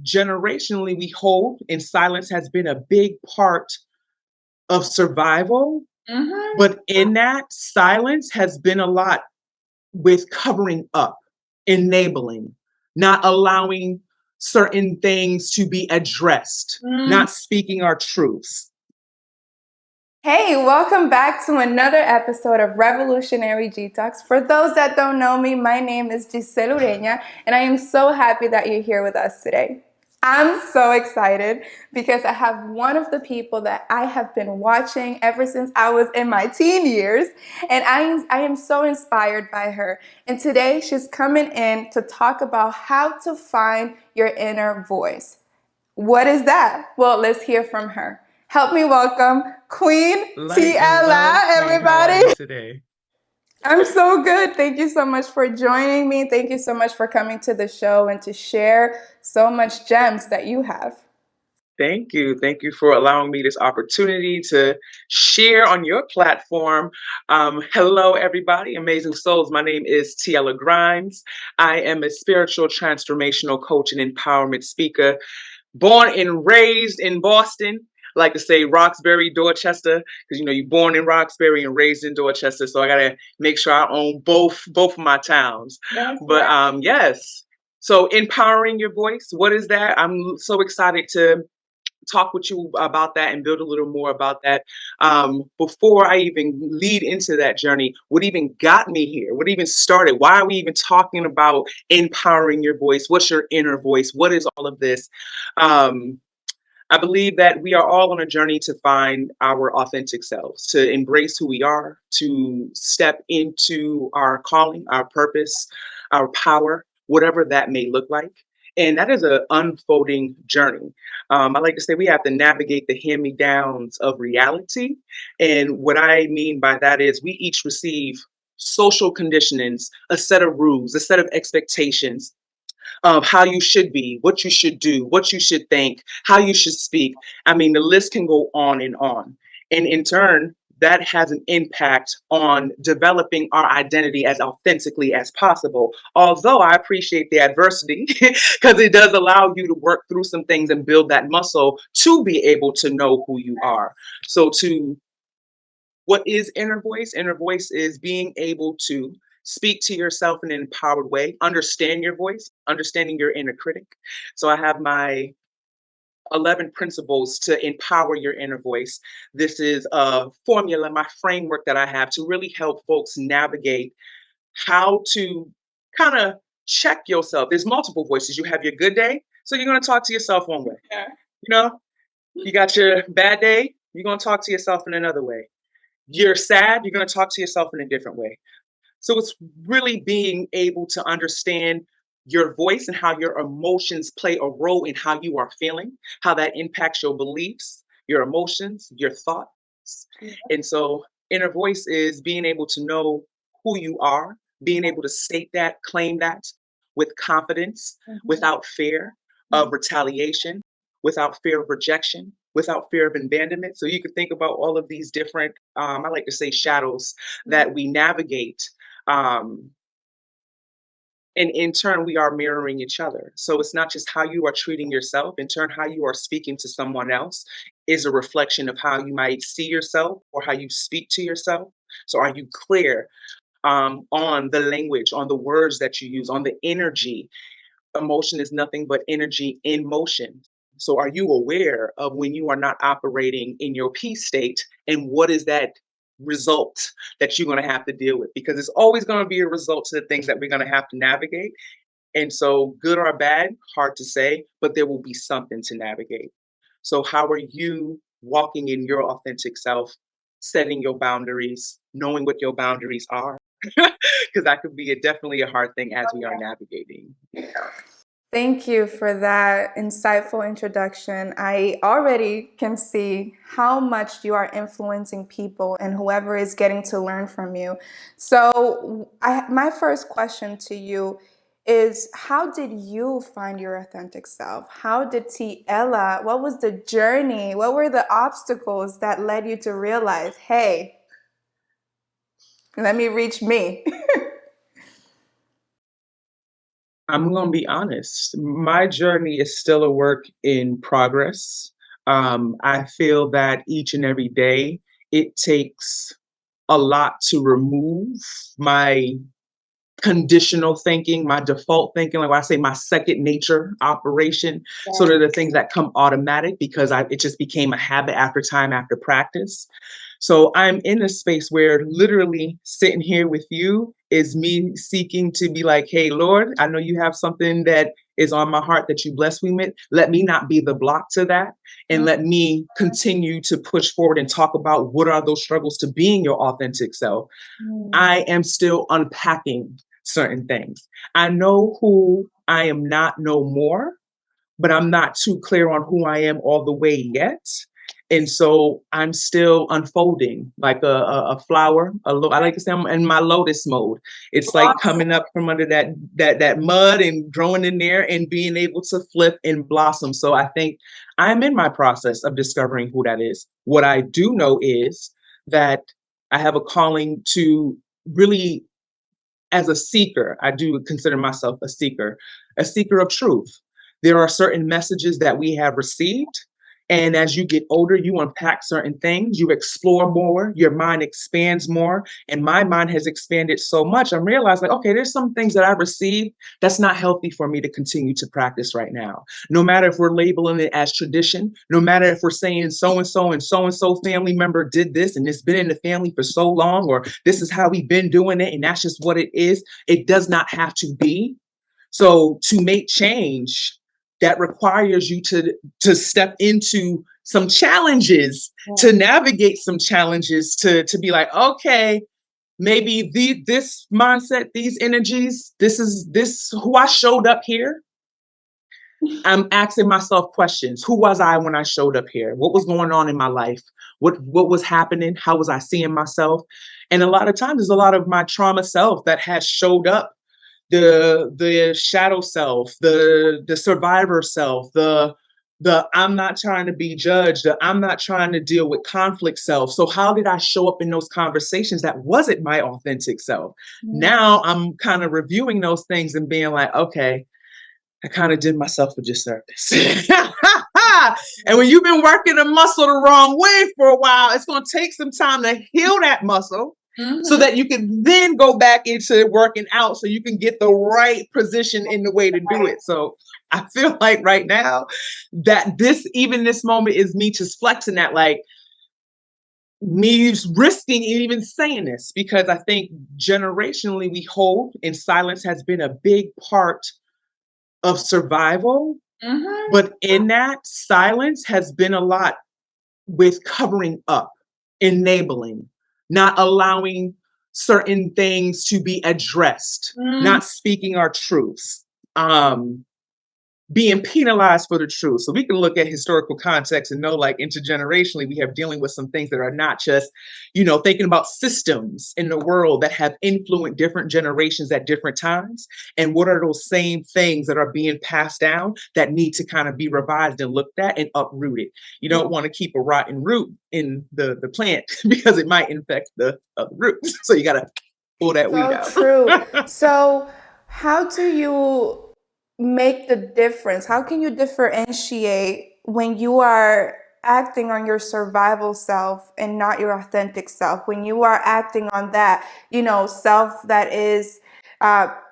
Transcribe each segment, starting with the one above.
generationally we hold, and silence has been a big part of survival. But in that, silence has been a lot with covering up, enabling, not allowing certain things to be addressed, not speaking our truths. Hey, welcome back to another episode of Revolutionary G Talks. For those that don't know me, my name is Giselle Ureña, and I am so happy that you're here with us today. I'm so excited because I have one of the people that I have been watching ever since I was in my teen years, and I am so inspired by her. And today she's coming in to talk about how to find your inner voice. What is that? Well, let's hear from her. Help me welcome Queen TiElla, everybody. Today. I'm so good. Thank you so much for joining me. Thank you so much for coming to the show and to share so much gems that you have. Thank you. Thank you for allowing me this opportunity to share on your platform. Hello, everybody, amazing souls. My name is TiElla Grimes. I am a spiritual transformational coach and empowerment speaker, born and raised in Boston. I like to say Roxbury, Dorchester, because you're born in Roxbury and raised in Dorchester. So I gotta make sure I own both of my towns. But yes. So empowering your voice, what is that? I'm so excited to talk with you about that and build a little more about that. Before I even lead into that journey, what even got me here? What even started? Why are we even talking about empowering your voice? What's your inner voice? What is all of this? I believe that we are all on a journey to find our authentic selves, to embrace who we are, to step into our calling, our purpose, our power, whatever that may look like. And that is an unfolding journey. I like to say we have to navigate the hand me downs of reality. And what I mean by that is we each receive social conditionings, a set of rules, a set of expectations of how you should be, what you should do, what you should think, how you should speak. I mean, the list can go on and on. And in turn, that has an impact on developing our identity as authentically as possible. Although I appreciate the adversity because it does allow you to work through some things and build that muscle to be able to know who you are. So, to what is inner voice? Inner voice is being able to speak to yourself in an empowered way, understand your voice, understanding your inner critic. So I have my 11 principles to empower your inner voice. This is a formula, my framework that I have to really help folks navigate how to kind of check yourself. There's multiple voices. You have your good day, so you're going to talk to yourself one way. You know, you got your bad day, you're going to talk to yourself in another way. You're sad, you're going to talk to yourself in a different way. So it's really being able to understand your voice and how your emotions play a role in how you are feeling, how that impacts your beliefs, your emotions, your thoughts. And so inner voice is being able to know who you are, being able to state that, claim that with confidence, without fear of retaliation, without fear of rejection, without fear of abandonment. So you can think about all of these different, I like to say, shadows that we navigate. Um, and in turn, we are mirroring each other. So it's not just how you are treating yourself, in turn, how you are speaking to someone else is a reflection of how you might see yourself or how you speak to yourself. So are you clear on the language, on the words that you use, on the energy? Emotion is nothing but energy in motion. So are you aware of when you are not operating in your peace state, and what is that result that you're going to have to deal with? Because it's always going to be a result to the things that we're going to have to navigate. And so good or bad, hard to say, but there will be something to navigate. So how are you walking in your authentic self, setting your boundaries, knowing what your boundaries are? Because that could be definitely a hard thing as we are navigating. Thank you for that insightful introduction. I already can see how much you are influencing people and whoever is getting to learn from you. So, my first question to you is, how did you find your authentic self? How did TiElla, what was the journey? What were the obstacles that led you to realize, hey, let me reach me? I'm going to be honest. My journey is still a work in progress. I feel that each and every day it takes a lot to remove my conditional thinking, my default thinking, like I say, my second nature operation. So they're the things that come automatic because it just became a habit after time, after practice. So I'm in a space where literally sitting here with you is me seeking to be like, hey, Lord, I know you have something that is on my heart that you bless me with. Let me not be the block to that. And let me continue to push forward and talk about what are those struggles to being your authentic self. I am still unpacking certain things. I know who I am not no more, but I'm not too clear on who I am all the way yet. And so I'm still unfolding like a flower. I like to say I'm in my lotus mode. It's like coming up from under that mud and growing in there and being able to flip and blossom. So I think I'm in my process of discovering who that is. What I do know is that I have a calling to really, as a seeker, I do consider myself a seeker of truth. There are certain messages that we have received. And as you get older, you unpack certain things, you explore more, your mind expands more. And my mind has expanded so much. I'm realizing, like, okay, there's some things that I've received that's not healthy for me to continue to practice right now. No matter if we're labeling it as tradition, no matter if we're saying so and so family member did this and it's been in the family for so long, or this is how we've been doing it and that's just what it is. It does not have to be. So to make change, that requires you to step into some challenges, to navigate some challenges, to be like, okay, maybe this mindset, these energies, this who I showed up here. I'm asking myself questions. Who was I when I showed up here? What was going on in my life? What was happening? How was I seeing myself? And a lot of times there's a lot of my trauma self that has showed up, the shadow self, the survivor self, the I'm not trying to be judged, the I'm not trying to deal with conflict self. So how did I show up in those conversations that wasn't my authentic self? Now I'm kind of reviewing those things and being like, okay, I kind of did myself a disservice. And when you've been working a muscle the wrong way for a while, it's going to take some time to heal that muscle so that you can then go back into working out so you can get the right position in the way to do it. So I feel like right now that this moment is me just flexing that, like, me risking even saying this, because I think generationally we hold, and silence has been a big part of survival. But in that, silence has been a lot with covering up, enabling, not allowing certain things to be addressed, not speaking our truths. Being penalized for the truth. So we can look at historical context and know, like, intergenerationally, we have dealing with some things that are not just, thinking about systems in the world that have influenced different generations at different times. And what are those same things that are being passed down that need to kind of be revised and looked at and uprooted? You don't want to keep a rotten root in the plant because it might infect the roots. So you got to pull that weed So out. true. So, how do you make the difference? How can you differentiate when you are acting on your survival self and not your authentic self? When you are acting on that, self that is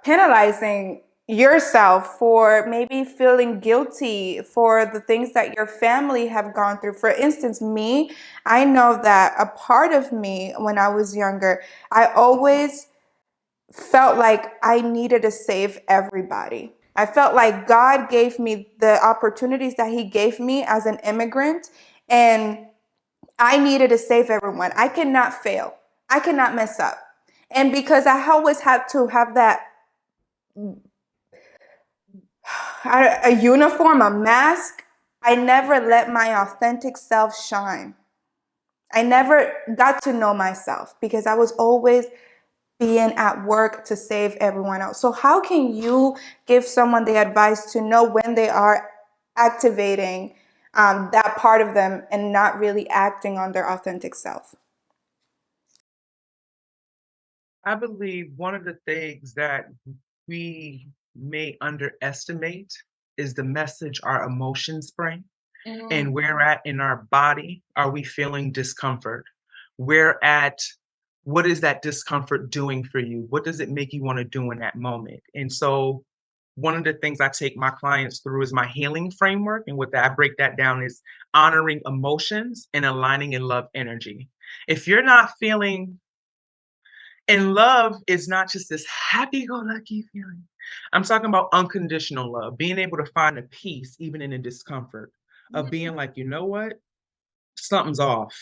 penalizing yourself for maybe feeling guilty for the things that your family have gone through. For instance, me, I know that a part of me when I was younger, I always felt like I needed to save everybody. I felt like God gave me the opportunities that He gave me as an immigrant, and I needed to save everyone. I cannot fail. I cannot mess up. And because I always had to have that a uniform, a mask, I never let my authentic self shine. I never got to know myself because I was always being at work to save everyone else. So how can you give someone the advice to know when they are activating that part of them and not really acting on their authentic self? I believe one of the things that we may underestimate is the message our emotions bring. Mm. And where at in our body are we feeling discomfort? Where at what is that discomfort doing for you? What does it make you want to do in that moment? And so one of the things I take my clients through is my healing framework. And with that, I break that down is honoring emotions and aligning in love energy. If you're not feeling and love is not just this happy-go-lucky feeling. I'm talking about unconditional love, being able to find a peace even in the discomfort of being like, you know what? Something's off.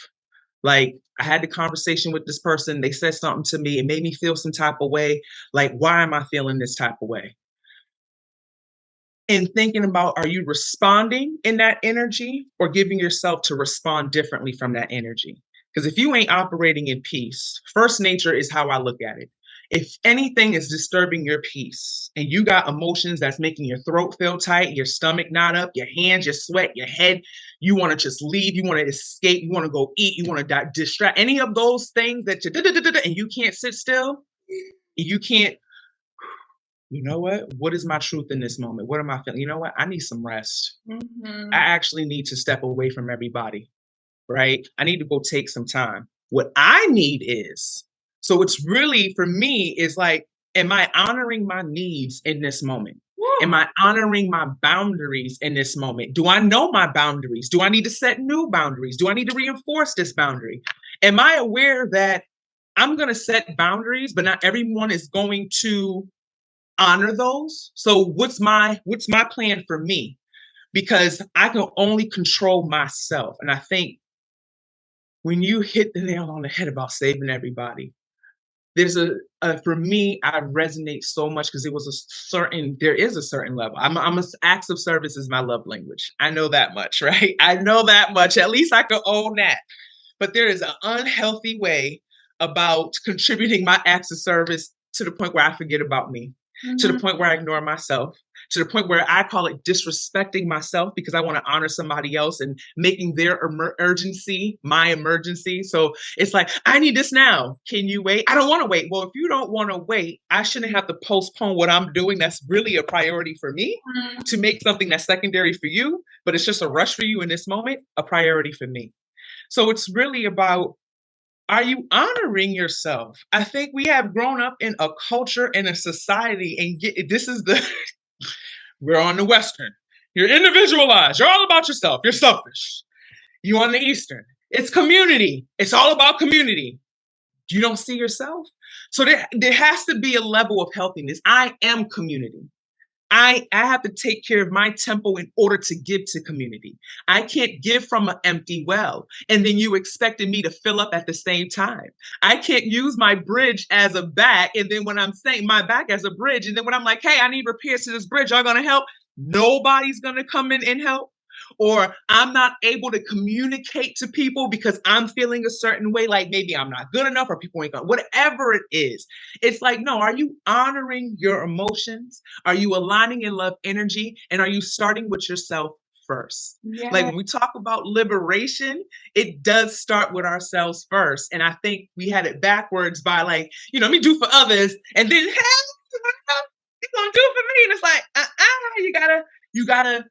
Like I had the conversation with this person, they said something to me, it made me feel some type of way. Like, why am I feeling this type of way? And thinking about, are you responding in that energy or giving yourself to respond differently from that energy? Because if you ain't operating in peace, first nature is how I look at it. If anything is disturbing your peace and you got emotions that's making your throat feel tight, your stomach knot up, your hands, your sweat, your head, you want to just leave, you want to escape, you want to go eat, you want to distract, any of those things that you and you can't sit still, you can't, you know what is my truth in this moment? What am I feeling? You know what? I need some rest. I Mhm. actually need to step away from everybody, right? I need to go take some time. What I need is, so it's really for me is like, am I honoring my needs in this moment? Am I honoring my boundaries in this moment? Do I know my boundaries? Do I need to set new boundaries? Do I need to reinforce this boundary? Am I aware that I'm going to set boundaries, but not everyone is going to honor those? So what's my plan for me? Because I can only control myself. And I think when you hit the nail on the head about saving everybody, there's for me, I resonate so much because there is a certain level. Acts of service is my love language. I know that much, right? I know that much. At least I can own that. But there is an unhealthy way about contributing my acts of service to the point where I forget about me, to the Mhm. point where I ignore myself, to the point where I call it disrespecting myself because I want to honor somebody else and making their urgency my emergency. So it's like, I need this now. Can you wait? I don't want to wait. Well, if you don't want to wait, I shouldn't have to postpone what I'm doing that's really a priority for me to make something that's secondary for you, but it's just a rush for you in this moment, a priority for me. So it's really about, are you honoring yourself? I think we have grown up in a culture and a society, and this is the we're on the Western. You're individualized. You're all about yourself. You're selfish. You on the Eastern. It's community. It's all about community. You don't see yourself. So there has to be a level of healthiness. I am community. I have to take care of my temple in order to give to community. I can't give from an empty well. And then you expected me to fill up at the same time. I can't use my bridge as a back. And then when I'm saying my back as a bridge, and then when I'm like, hey, I need repairs to this bridge, y'all gonna help? Nobody's gonna come in and help. Or I'm not able to communicate to people because I'm feeling a certain way, like maybe I'm not good enough or people ain't gonna, whatever it is. It's like, no, are you honoring your emotions? Are you aligning in love energy? And are you starting with yourself first? Like Yeah. when we talk about liberation, it does start with ourselves first. And I think we had it backwards by like, let me do for others. And then, hey, you're going to do for me. And it's like, you gotta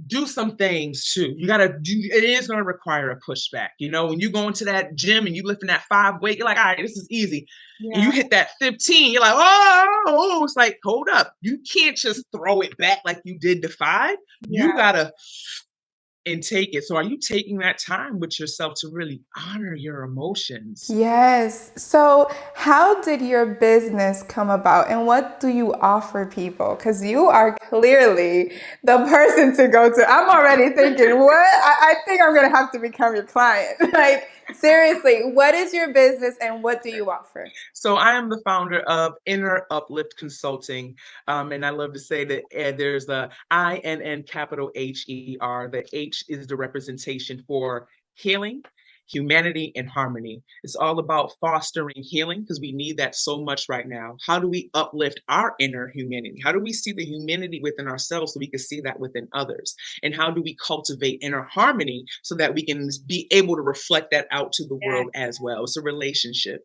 do some things too. You gotta do. It is gonna require a pushback. When you go into that gym and you lifting that 5 weight, you're like, all right, this is easy. And you Yeah. hit that 15, you're like, oh, it's like, hold up. You can't just throw it back like you did the 5. You Yeah. gotta and take it. So are you taking that time with yourself to really honor your emotions? Yes. So, how did your business come about and what do you offer people? Because you are clearly the person to go to. I'm already thinking, what? I think I'm going to have to become your client. Like, seriously, what is your business and what do you offer? So I am the founder of Inner Uplift Consulting, and I love to say that there's the INN capital HER. The H is the representation for healing. humanity and harmony. It's all about fostering healing because we need that so much right now. How do we uplift our inner humanity? How do we see the humanity within ourselves so we can see that within others? And how do we cultivate inner harmony so that we can be able to reflect that out to the world as well? It's a relationship.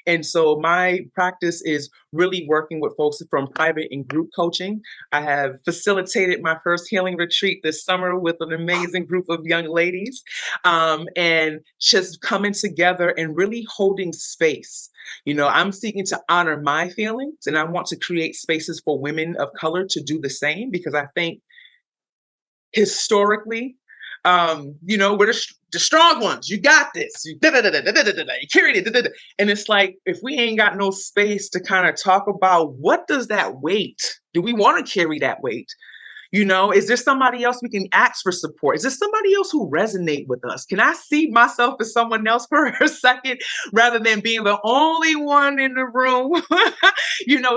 And so my practice is really working with folks from private and group coaching. I have facilitated my first healing retreat this summer with an amazing group of young ladies, and just coming together and really holding space. I'm seeking to honor my feelings, and I want to create spaces for women of color to do the same because I think historically, we're the strong ones. You got this. You carried it. And it's like, if we ain't got no space to kind of talk about what does that weight, do we want to carry that weight? Is there somebody else we can ask for support? Is there somebody else who resonate with us? Can I see myself as someone else for a second rather than being the only one in the room,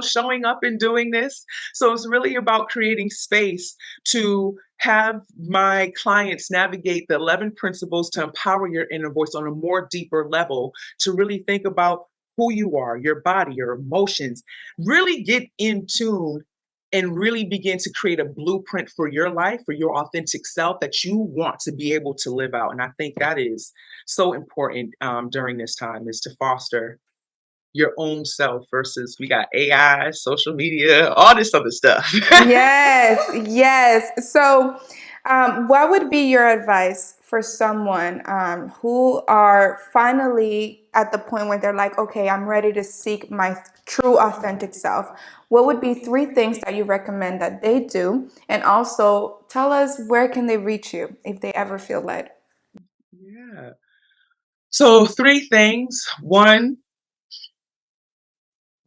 showing up and doing this? So it's really about creating space to have my clients navigate the 11 principles to empower your inner voice on a more deeper level, to really think about who you are, your body, your emotions, really get in tune and really begin to create a blueprint for your life, for your authentic self that you want to be able to live out. And I think that is so important during this time, is to foster your own self versus we got AI, social media, all this other stuff. Yes. So, what would be your advice for someone who are finally at the point where they're like, okay, I'm ready to seek my true authentic self? What would be 3 things that you recommend that they do? And also tell us, where can they reach you if they ever feel led? Yeah. So 3 things. One,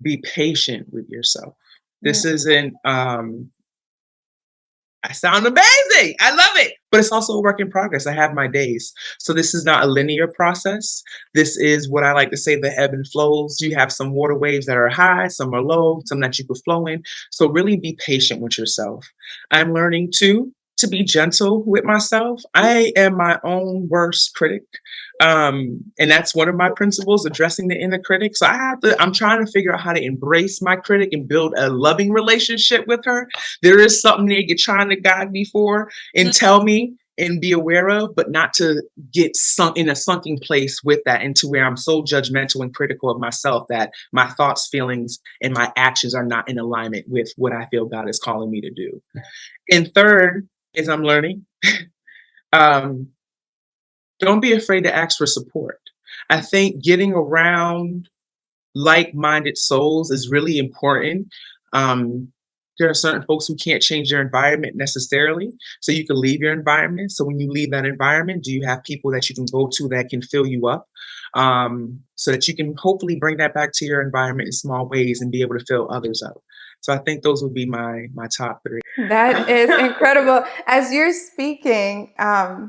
be patient with yourself. This isn't I sound amazing. I love it. But it's also a work in progress. I have my days. So this is not a linear process. This is what I like to say, the ebb and flows. You have some water waves that are high, some are low, some that you could flow in. So really be patient with yourself. I'm learning too to be gentle with myself. I am my own worst critic. And that's one of my principles, addressing the inner critic. So I'm trying to figure out how to embrace my critic and build a loving relationship with her. There is something there you're trying to guide me for and tell me and be aware of, but not to get sunk in a sunken place with that, into where I'm so judgmental and critical of myself that my thoughts, feelings, and my actions are not in alignment with what I feel God is calling me to do. And third is I'm learning. um, don't be afraid to ask for support. I think getting around like-minded souls is really important. Um, there are certain folks who can't change their environment necessarily, so you can leave your environment. So when you leave that environment, do you have people that you can go to that can fill you up, so that you can hopefully bring that back to your environment in small ways and be able to fill others up? So I think those would be my top 3. That is incredible. As you're speaking, I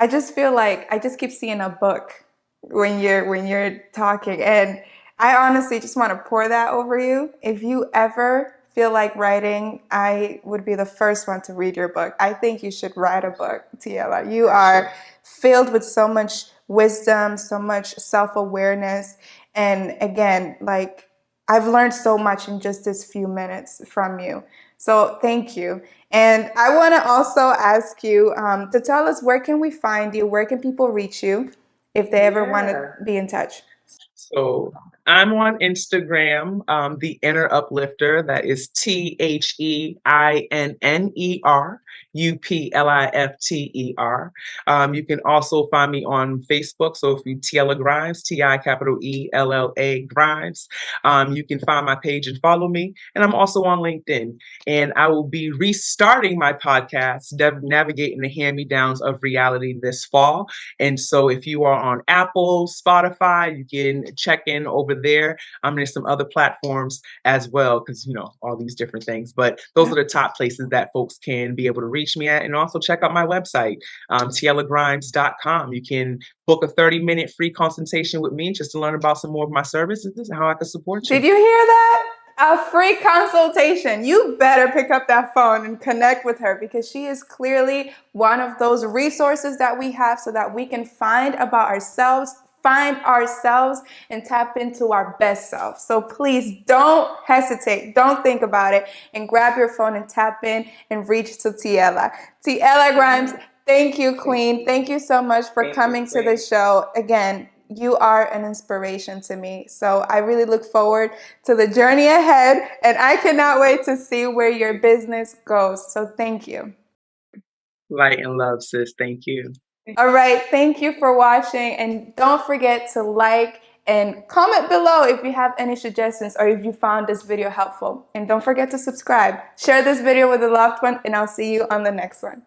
just feel like I just keep seeing a book when you're talking, and I honestly just want to pour that over you. If you ever feel like writing, I would be the first one to read your book. I think you should write a book, TiElla. You are filled with so much wisdom, so much self-awareness, and again, like, I've learned so much in just this few minutes from you. So thank you. And I want to also ask you to tell us, where can we find you? Where can people reach you if they ever want to be in touch? So I'm on Instagram, the Inner Uplifter. That is THEINNERUPLIFTER. You can also find me on Facebook. So if you TiElla Grimes, TiElla Grimes, you can find my page and follow me. And I'm also on LinkedIn. And I will be restarting my podcast, Navigating the Hand-Me-Downs of Reality, this fall. And so if you are on Apple, Spotify, you can check in over there. There's some other platforms as well, because, all these different things. But those are the top places that folks can be able to reach me at. And also check out my website, TiEllaGrimes.com. You can book a 30-minute free consultation with me just to learn about some more of my services and how I can support you. Did you hear that? A free consultation. You better pick up that phone and connect with her because she is clearly one of those resources that we have so that we can find ourselves, and tap into our best self. So please don't hesitate. Don't think about it and grab your phone and tap in and reach to TiElla. TiElla Grimes, thank you, Queen. Thank you so much for coming to the show. Again, you are an inspiration to me. So I really look forward to the journey ahead, and I cannot wait to see where your business goes. So thank you. Light and love, sis. Thank you. All right. Thank you for watching. And don't forget to like and comment below if you have any suggestions or if you found this video helpful. And don't forget to subscribe. Share this video with a loved one, and I'll see you on the next one.